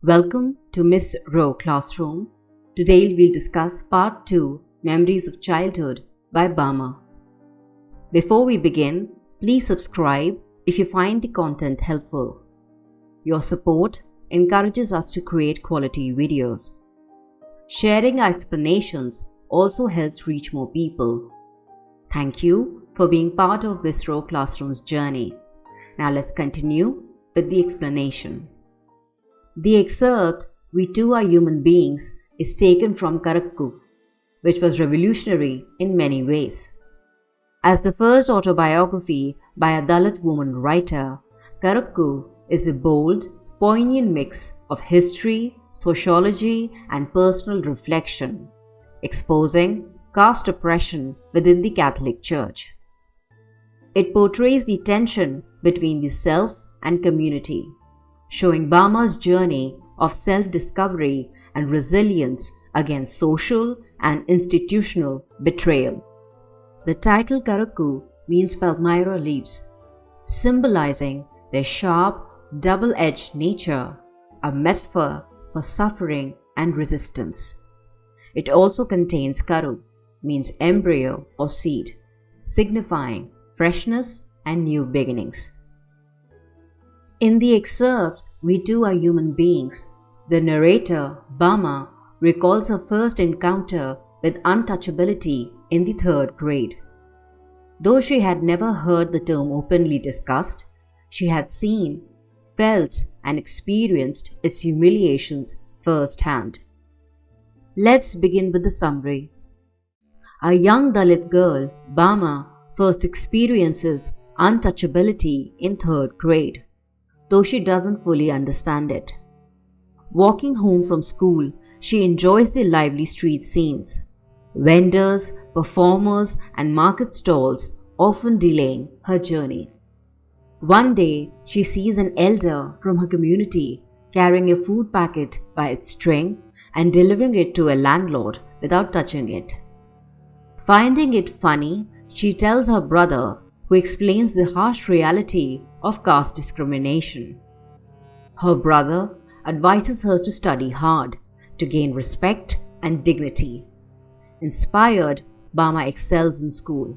Welcome to Miss Rowe Classroom. Today we'll discuss Part 2, Memories of Childhood by Bama. Before we begin, please subscribe if you find the content helpful. Your support encourages us to create quality videos. Sharing our explanations also helps reach more people. Thank you for being part of Miss Rowe Classroom's journey. Now let's continue with the explanation. The excerpt, "We too are human beings," is taken from Karakku, which was revolutionary in many ways. As the first autobiography by a Dalit woman writer, Karakku is a bold, poignant mix of history, sociology, and personal reflection, exposing caste oppression within the Catholic Church. It portrays the tension between the self and community, showing Bama's journey of self-discovery and resilience against social and institutional betrayal. The title Karakku means Palmyra leaves, symbolizing their sharp, double-edged nature, a metaphor for suffering and resistance. It also contains Karu, means embryo or seed, signifying freshness and new beginnings. In the excerpt, "We too are human beings," the narrator, Bama, recalls her first encounter with untouchability in the 3rd grade. Though she had never heard the term openly discussed, she had seen, felt, and experienced its humiliations firsthand. Let's begin with the summary. A young Dalit girl, Bama, first experiences untouchability in 3rd grade, though she doesn't fully understand it. Walking home from school, she enjoys the lively street scenes, vendors, performers, and market stalls often delaying her journey. One day, she sees an elder from her community carrying a food packet by its string and delivering it to a landlord without touching it. Finding it funny, she tells her brother, who explains the harsh reality of caste discrimination. Her brother advises her to study hard, to gain respect and dignity. Inspired, Bama excels in school.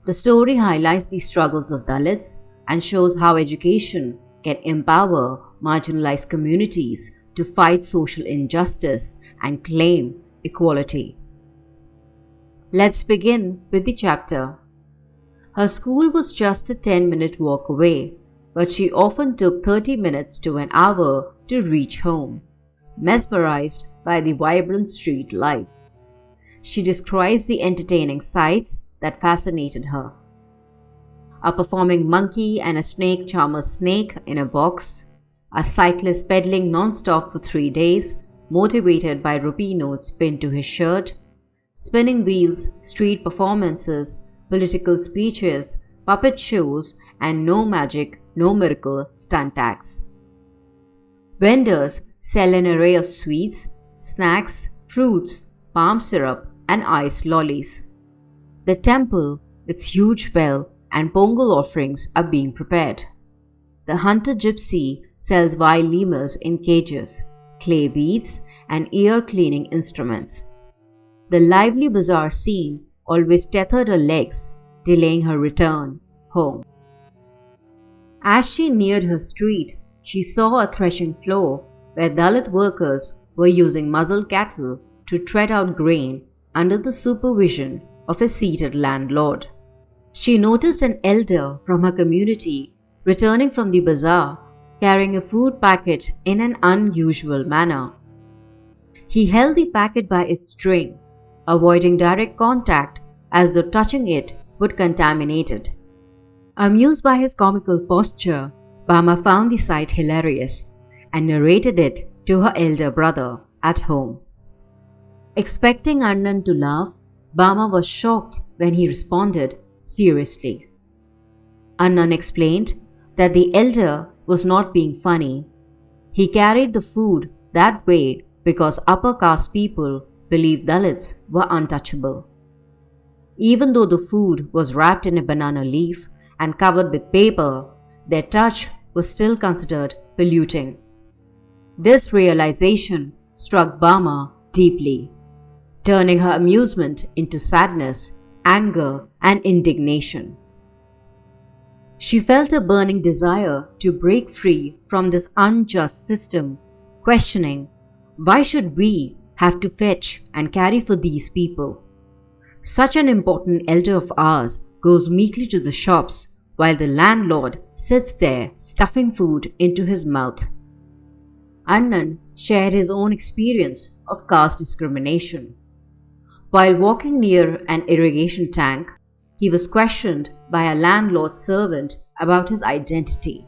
The story highlights the struggles of Dalits and shows how education can empower marginalized communities to fight social injustice and claim equality. Let's begin with the chapter. Her school was just a 10-minute walk away, but she often took 30 minutes to an hour to reach home, mesmerized by the vibrant street life. She describes the entertaining sights that fascinated her. A performing monkey and a snake charmer's snake in a box, a cyclist pedaling non-stop for 3 days, motivated by rupee notes pinned to his shirt, spinning wheels, street performances, political speeches, puppet shows, and no magic, no miracle stunt acts. Vendors sell an array of sweets, snacks, fruits, palm syrup, and iced lollies. The temple, its huge bell, and pongal offerings are being prepared. The hunter gypsy sells wild lemurs in cages, clay beads, and ear-cleaning instruments. The lively bazaar scene always tethered her legs, delaying her return home. As she neared her street, she saw a threshing floor where Dalit workers were using muzzled cattle to tread out grain under the supervision of a seated landlord. She noticed an elder from her community returning from the bazaar, carrying a food packet in an unusual manner. He held the packet by its string, avoiding direct contact as though touching it would contaminate it. Amused by his comical posture, Bama found the sight hilarious and narrated it to her elder brother at home. Expecting Annan to laugh, Bama was shocked when he responded seriously. Annan explained that the elder was not being funny. He carried the food that way because upper caste people believed Dalits were untouchable. Even though the food was wrapped in a banana leaf and covered with paper, their touch was still considered polluting. This realization struck Bama deeply, turning her amusement into sadness, anger, and indignation. She felt a burning desire to break free from this unjust system, questioning, why should we have to fetch and carry for these people? Such an important elder of ours goes meekly to the shops while the landlord sits there stuffing food into his mouth. Annan shared his own experience of caste discrimination. While walking near an irrigation tank, he was questioned by a landlord's servant about his identity.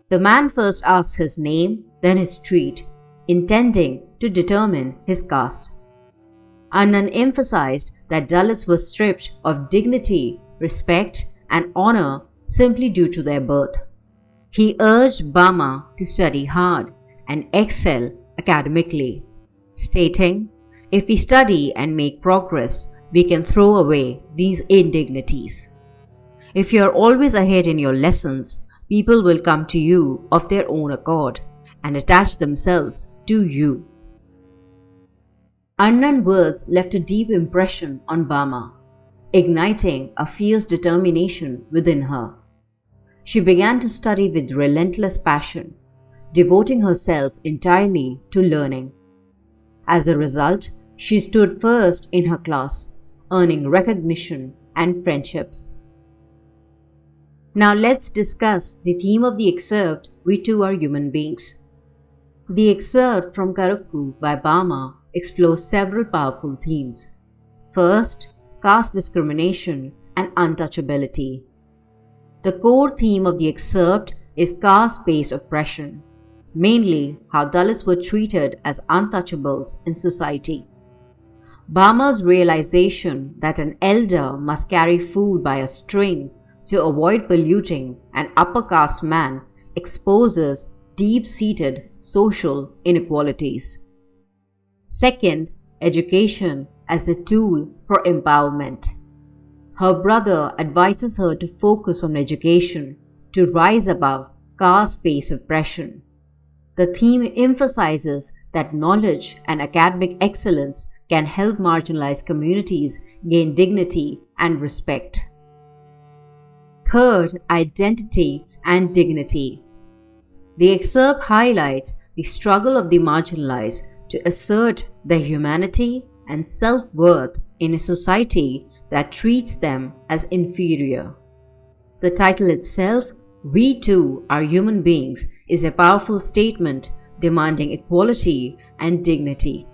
The man first asked his name, then his street, intending to determine his caste. Annan emphasized that Dalits were stripped of dignity, respect, and honor simply due to their birth. He urged Bama to study hard and excel academically, stating, if we study and make progress, we can throw away these indignities. If you are always ahead in your lessons, people will come to you of their own accord and attach themselves to you. Annan's words left a deep impression on Bama, igniting a fierce determination within her. She began to study with relentless passion, devoting herself entirely to learning. As a result, she stood first in her class, earning recognition and friendships. Now let's discuss the theme of the excerpt, We Too Are Human Beings. The excerpt from Karukku by Bama explores several powerful themes. First, caste discrimination and untouchability. The core theme of the excerpt is caste-based oppression, mainly how Dalits were treated as untouchables in society. Bama's realization that an elder must carry food by a string to avoid polluting an upper caste man exposes deep-seated social inequalities. Second, education as a tool for empowerment. Her brother advises her to focus on education to rise above caste-based oppression. The theme emphasizes that knowledge and academic excellence can help marginalized communities gain dignity and respect. Third, identity and dignity. The excerpt highlights the struggle of the marginalized to assert their humanity and self-worth in a society that treats them as inferior. The title itself, We Too Are Human Beings, is a powerful statement demanding equality and dignity.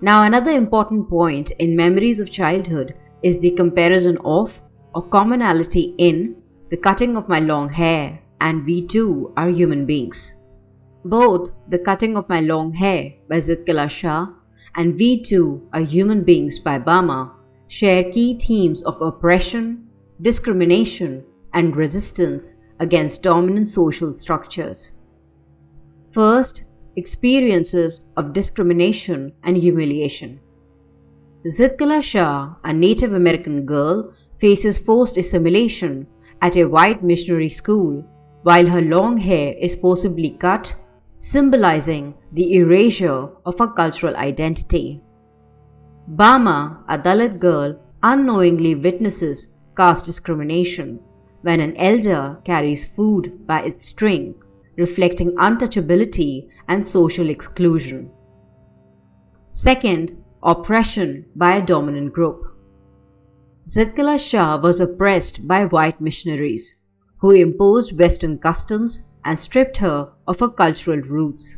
Now, another important point in Memories of Childhood is the comparison of or commonality in The Cutting of My Long Hair and We Too Are Human Beings. Both The Cutting of My Long Hair by Zitkala Shah and We Too Are Human Beings by Bama share key themes of oppression, discrimination, and resistance against dominant social structures. First, experiences of discrimination and humiliation. Zitkala Shah, a Native American girl, faces forced assimilation at a white missionary school while her long hair is forcibly cut, symbolizing the erasure of her cultural identity. Bama, a Dalit girl, unknowingly witnesses caste discrimination when an elder carries food by its string, reflecting untouchability and social exclusion. Second, oppression by a dominant group. Zitkala Shah was oppressed by white missionaries who imposed Western customs and stripped her of her cultural roots.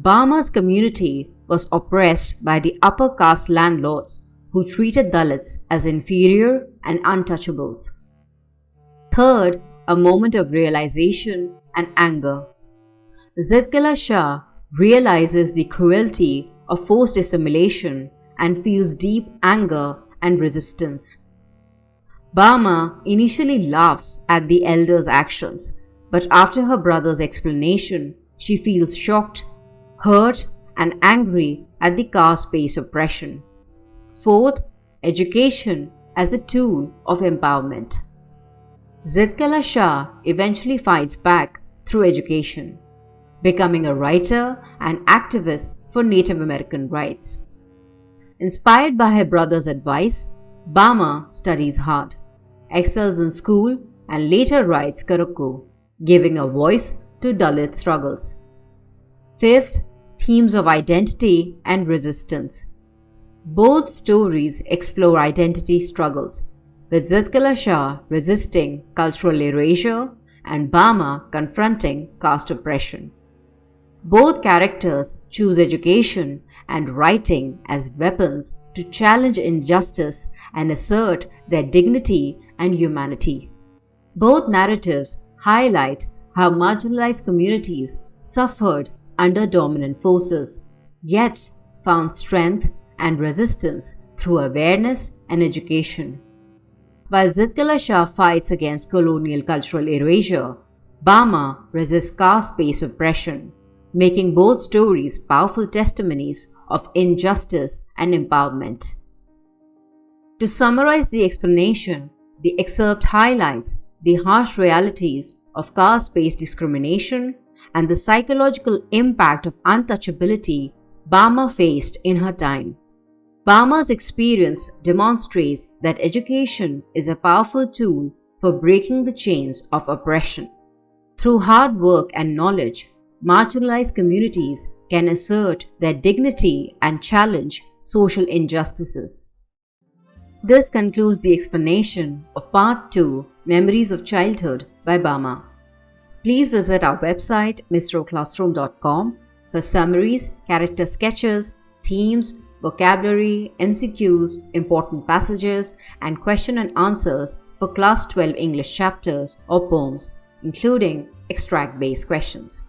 Bama's community was oppressed by the upper caste landlords who treated Dalits as inferior and untouchables. Third, a moment of realization and anger. Zitkala Shah realizes the cruelty of forced assimilation and feels deep anger and resistance. Bama initially laughs at the elder's actions, but after her brother's explanation, she feels shocked, hurt, and angry at the caste-based oppression. Fourth, education as a tool of empowerment. Zitkala Shah eventually fights back through education. becoming a writer and activist for Native American rights. Inspired by her brother's advice, Bama studies hard, excels in school, and later writes Karukku, giving a voice to Dalit struggles. Fifth, themes of identity and resistance. Both stories explore identity struggles, with Zitkala Shah resisting cultural erasure and Bama confronting caste oppression. Both characters choose education and writing as weapons to challenge injustice and assert their dignity and humanity. Both narratives highlight how marginalized communities suffered under dominant forces, yet found strength and resistance through awareness and education. While Zitkala Shah fights against colonial cultural erasure, Bama resists caste-based oppression, making both stories powerful testimonies of injustice and empowerment. To summarize the explanation, the excerpt highlights the harsh realities of caste-based discrimination and the psychological impact of untouchability Bama faced in her time. Bama's experience demonstrates that education is a powerful tool for breaking the chains of oppression. Through hard work and knowledge, marginalized communities can assert their dignity and challenge social injustices. This concludes the explanation of Part 2, Memories of Childhood by Bama. Please visit our website mistroclassroom.com for summaries, character sketches, themes, vocabulary, MCQs, important passages, and question and answers for Class 12 English chapters or poems, including extract-based questions.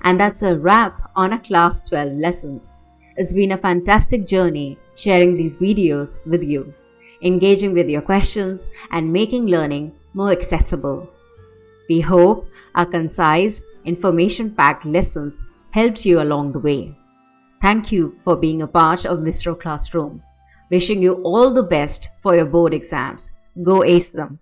And that's a wrap on our Class 12 lessons. It's been a fantastic journey sharing these videos with you, engaging with your questions, and making learning more accessible. We hope our concise, information-packed lessons helped you along the way. Thank you for being a part of Mistro Classroom. Wishing you all the best for your board exams. Go ace them!